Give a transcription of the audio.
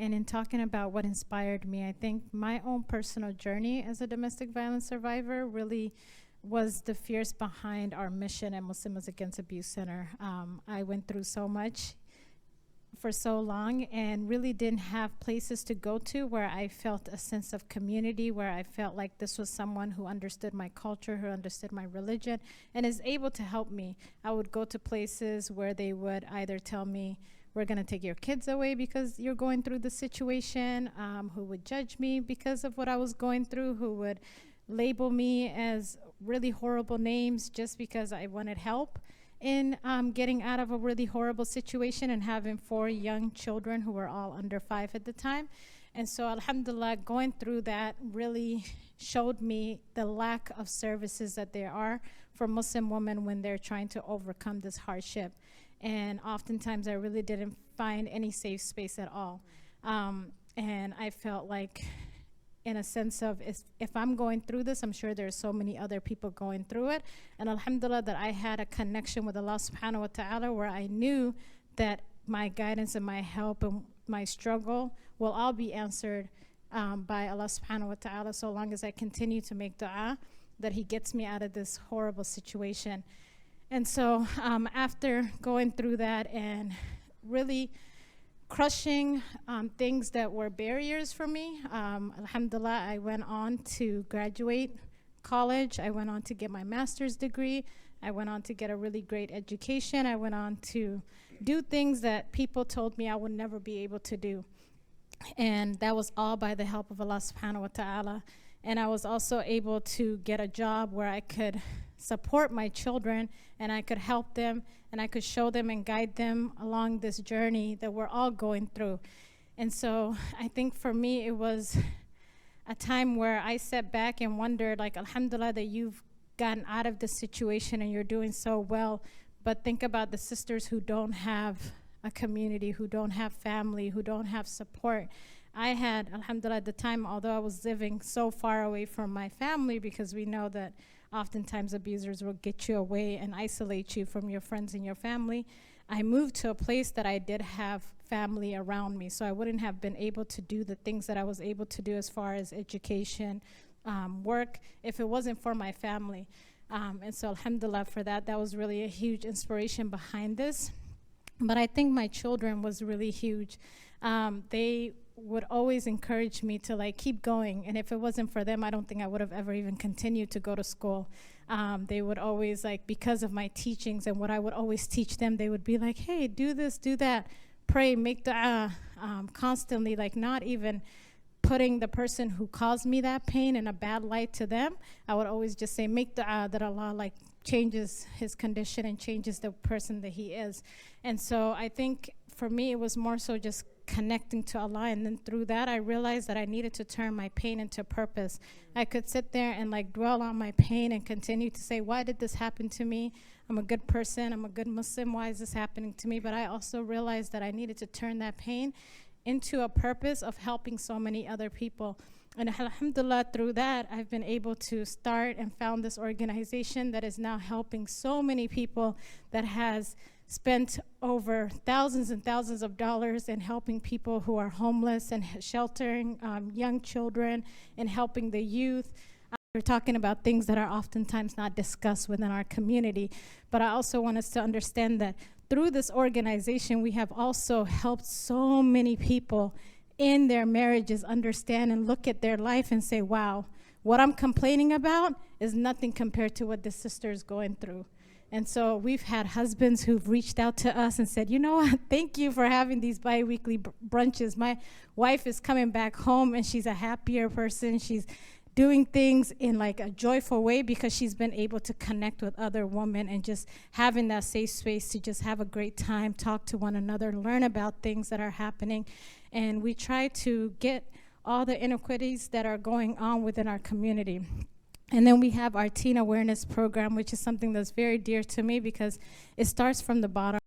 And in talking about what inspired me, I think my own personal journey as a domestic violence survivor really was the fears behind our mission at Muslims Against Abuse Center. I went through so much for so long and really didn't have places to go to where I felt a sense of community, where I felt like this was someone who understood my culture, who understood my religion, and is able to help me. I would go to places where they would either tell me, we're going to take your kids away because you're going through the situation, who would judge me because of what I was going through, who would label me as really horrible names just because I wanted help in getting out of a really horrible situation and having 4 young children who were all under 5 at the time. And so alhamdulillah, going through that really showed me the lack of services that there are for Muslim women when they're trying to overcome this hardship. And oftentimes I really didn't find any safe space at all. And I felt like, in a sense of, if I'm going through this, I'm sure there's so many other people going through it. And alhamdulillah that I had a connection with Allah subhanahu wa ta'ala, where I knew that my guidance and my help and my struggle will all be answered by Allah subhanahu wa ta'ala, so long as I continue to make dua that He gets me out of this horrible situation. And so after going through that and really crushing things that were barriers for me, alhamdulillah, I went on to graduate college. I went on to get my master's degree. I went on to get a really great education. I went on to do things that people told me I would never be able to do. And that was all by the help of Allah subhanahu wa ta'ala. And I was also able to get a job where I could support my children and I could help them and I could show them and guide them along this journey that we're all going through. And so I think for me it was a time where I sat back and wondered, like, alhamdulillah that you've gotten out of this situation and you're doing so well, but think about the sisters who don't have a community, who don't have family, who don't have support. I had, alhamdulillah, at the time, although I was living so far away from my family, because we know that oftentimes abusers will get you away and isolate you from your friends and your family, I moved to a place that I did have family around me, so I wouldn't have been able to do the things that I was able to do as far as education, work, if it wasn't for my family. And so alhamdulillah for that. That was really a huge inspiration behind this. But I think my children was really huge. They would always encourage me to like keep going, and if it wasn't for them, I don't think I would have ever even continued to go to school. They would always, like, because of my teachings and what I would always teach them, they would be like, hey, do this, do that, pray, make dua, constantly, like not even putting the person who caused me that pain in a bad light to them. I would always just say, make dua that Allah like changes his condition and changes the person that he is. And so I think for me it was more so just connecting to Allah, and then through that I realized that I needed to turn my pain into purpose. I could sit there and like dwell on my pain and continue to say, why did this happen to me? I'm a good person, I'm a good Muslim, why is this happening to me? But I also realized that I needed to turn that pain into a purpose of helping so many other people. And alhamdulillah, through that, I've been able to start and found this organization that is now helping so many people, that has spent over thousands and thousands of dollars in helping people who are homeless and sheltering young children and helping the youth. We're talking about things that are oftentimes not discussed within our community. But I also want us to understand that through this organization, we have also helped so many people in their marriages understand and look at their life and say, wow, what I'm complaining about is nothing compared to what this sister is going through. And so we've had husbands who've reached out to us and said, you know what, thank you for having these bi-weekly brunches. My wife is coming back home and she's a happier person. She's doing things in like a joyful way because she's been able to connect with other women and just having that safe space to just have a great time, talk to one another, learn about things that are happening. And we try to get all the inequities that are going on within our community. And then we have our teen awareness program, which is something that's very dear to me because it starts from the bottom.